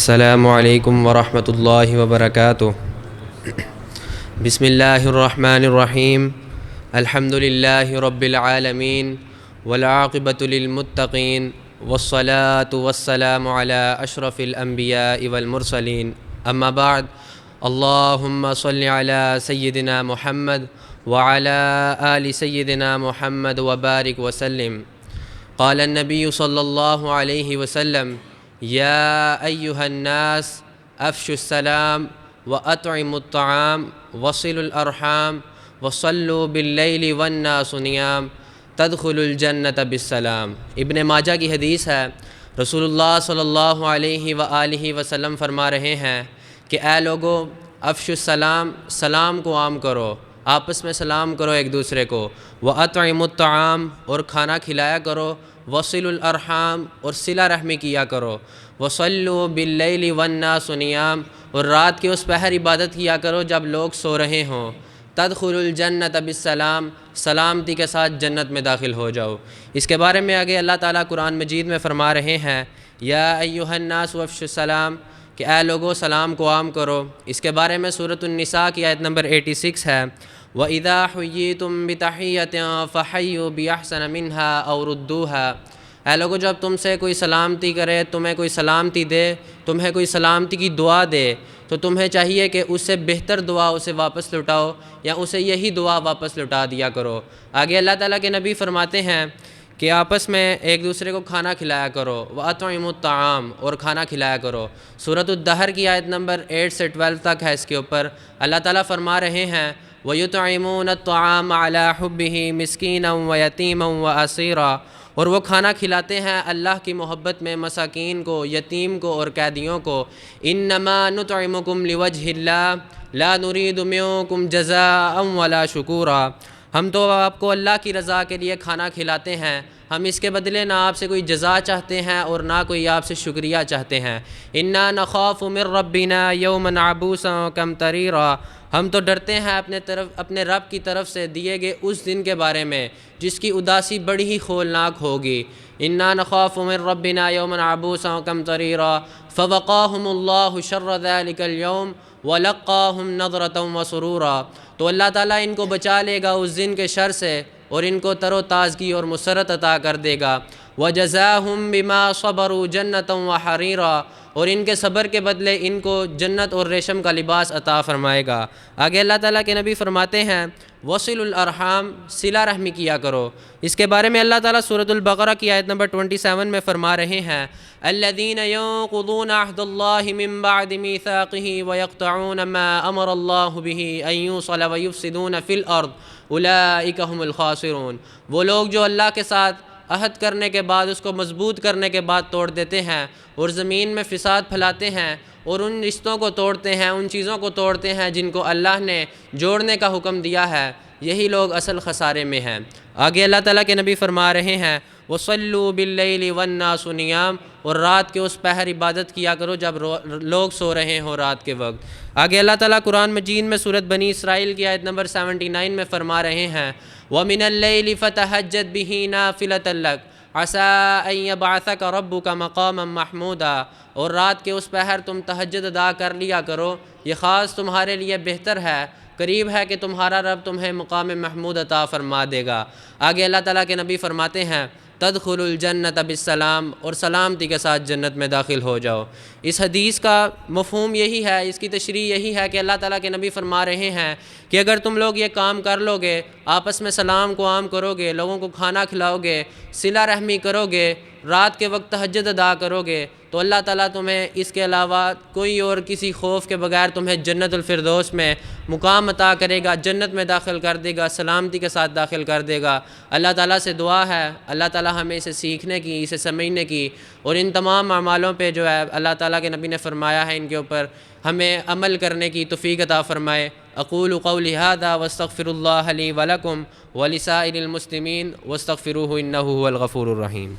السلام علیکم ورحمۃ اللہ وبرکاتہ۔ بسم اللہ الرحمن الرحیم۔ الحمد للہ رب العالمین والعاقبۃ للمتقین والصلاة والسلام علی اشرف الانبیاء والمرسلین، اما بعد، اللہم صل علی سیدنا محمد وعلی آل سیدنا محمد وبارک وسلم۔ قال النبی صلی اللہ علیہ وسلم: یا ایہا الناس افشوا السلام واطعموا الطعام وصلوا الارحام وصلوا باللیل والناس نیام تدخلوا الجنۃ بالسلام۔ ابن ماجہ کی حدیث ہے، رسول اللہ صلی اللہ علیہ وآلہ وسلم فرما رہے ہیں کہ اے لوگو، افشوا السلام، سلام کو عام کرو، آپس میں سلام کرو ایک دوسرے کو، واطعموا الطعام، اور کھانا کھلایا کرو، وصلوا الارحام، اور صلہ رحمی کیا کرو، وصلوا باللیل والناس نیام، اور رات کے اس پہر عبادت کیا کرو جب لوگ سو رہے ہوں، تدخلوا الجنۃ بالسلام، سلامتی کے ساتھ جنت میں داخل ہو جاؤ۔ اس کے بارے میں آگے اللہ تعالیٰ قرآن مجید میں فرما رہے ہیں: یا ایھا الناس افشوا السلام، کہ اے لوگو سلام کو عام کرو۔ اس کے بارے میں سورۃ النساء کی آیت نمبر 86 ہے: وَإِذَا حُيِّيتُم بِتَحِيَّةٍ فَحَيُّوا بِأَحْسَنَ مِنْهَا أَوْ رُدُّوهَا۔ اے لوگو، جب تم سے کوئی سلامتی کرے، تمہیں کوئی سلامتی دے، تمہیں کوئی سلامتی کی دعا دے، تو تمہیں چاہیے کہ اس سے بہتر دعا اسے واپس لٹاؤ، یا اسے یہی دعا واپس لٹا دیا کرو۔ آگے اللہ تعالیٰ کے نبی فرماتے ہیں کہ آپس میں ایک دوسرے کو کھانا کھلایا کرو، وَأَطْعِمُوا الطَّعَامَ، اور کھانا کھلایا کرو۔ سورۃ الدہر کی آیت نمبر 8 سے 12 تک ہے، اس کے اوپر اللہ تعالیٰ فرما رہے ہیں: وَيُطْعِمُونَ الطَّعَامَ عَلَىٰ حُبِّهِ مِسْكِينًا وَيَتِيمًا وَأَسِيرًا، اور وہ کھانا کھلاتے ہیں اللہ کی محبت میں مساکین کو، یتیم کو اور قیدیوں کو۔ انما نطعمکم لوجہ اللہ لا نرید منکم جزاء ولا شکورا، ہم تو آپ کو اللہ کی رضا کے لیے کھانا کھلاتے ہیں، ہم اس کے بدلے نہ آپ سے کوئی جزا چاہتے ہیں اور نہ کوئی آپ سے شکریہ چاہتے ہیں۔ انا نخاف من ربنا یوما عبوسا قمطریرا، ہم تو ڈرتے ہیں اپنے رب کی طرف سے دیے گئے اس دن کے بارے میں جس کی اداسی بڑی ہی ہولناک ہوگی۔ انا نخاف من ربنا یوما عبوسا قمطریرا فوقاہم اللہ شر ذلک اليوم ولقاہم نضرۃ وسرورا، تو اللہ تعالیٰ ان کو بچا لے گا اس دن کے شر سے اور ان کو تر و تازگی اور مسرت عطا کر دے گا۔ وجزاہم بما صبروا جنۃ وحریرا، اور ان کے صبر کے بدلے ان کو جنت اور ریشم کا لباس عطا فرمائے گا۔ آگے اللہ تعالیٰ کے نبی فرماتے ہیں: وصلوا الارحام، صلہ رحمی کیا کرو۔ اس کے بارے میں اللہ تعالیٰ سورۃ البقرہ کی آیت نمبر 27 میں فرما رہے ہیں: الذین ینقضون عہد اللہ من بعد میثاقہ ویقطعون ما امر اللہ بہ ان یوصل ویفسدون فی الارض اولئک ھم الخاسرون، وہ لوگ جو اللہ کے ساتھ عہد کرنے کے بعد، اس کو مضبوط کرنے کے بعد توڑ دیتے ہیں اور زمین میں فساد پھیلاتے ہیں اور ان رشتوں کو توڑتے ہیں، ان چیزوں کو توڑتے ہیں جن کو اللہ نے جوڑنے کا حکم دیا ہے، یہی لوگ اصل خسارے میں ہیں۔ آگے اللہ تعالیٰ کے نبی فرما رہے ہیں: وَصَلُّوا بِاللَّيْلِ وَالنَّاسُ نِيَامٌ، اور رات کے اس پہر عبادت کیا کرو جب لوگ سو رہے ہوں رات کے وقت۔ آگے اللہ تعالیٰ قرآن مجید میں سورۃ بنی اسرائیل کی آیت نمبر 79 میں فرما رہے ہیں: وَمِنَ اللَّيْلِ فَتَہَجَّدْ بِهِ نَافِلَةً لَكَ عَسَىٰ أَن يَبْعَثَكَ رَبُّكَ مَقَامًا مَحْمُودًا، اور رات کے اس پہر تم تہجد ادا کر لیا کرو، یہ خاص تمہارے لیے بہتر ہے، قریب ہے کہ تمہارا رب تمہیں مقام محمود عطا فرما دے گا۔ آگے اللہ تعالیٰ کے نبی فرماتے ہیں: تدخلوا الجنۃ بالسلام، اور سلامتی کے ساتھ جنت میں داخل ہو جاؤ۔ اس حدیث کا مفہوم یہی ہے، اس کی تشریح یہی ہے کہ اللہ تعالیٰ کے نبی فرما رہے ہیں کہ اگر تم لوگ یہ کام کر لو گے، آپس میں سلام کو عام کرو گے، لوگوں کو کھانا کھلاؤ گے، صلہ رحمی کرو گے، رات کے وقت تہجد ادا کرو گے، تو اللہ تعالیٰ تمہیں اس کے علاوہ کوئی اور کسی خوف کے بغیر تمہیں جنت الفردوس میں مقام عطا کرے گا، جنت میں داخل کر دے گا، سلامتی کے ساتھ داخل کر دے گا۔ اللہ تعالیٰ سے دعا ہے اللہ تعالیٰ ہمیں اسے سیکھنے کی، اسے سمجھنے کی اور ان تمام اعمالوں پہ جو ہے اللہ تعالیٰ کے نبی نے فرمایا ہے ان کے اوپر ہمیں عمل کرنے کی توفیق عطا فرمائے۔ اقول قولی ھذا واستغفر اللہ لی ولکم ولسائر المسلمین واستغفروہ انہ ھو الغفور الرحیم۔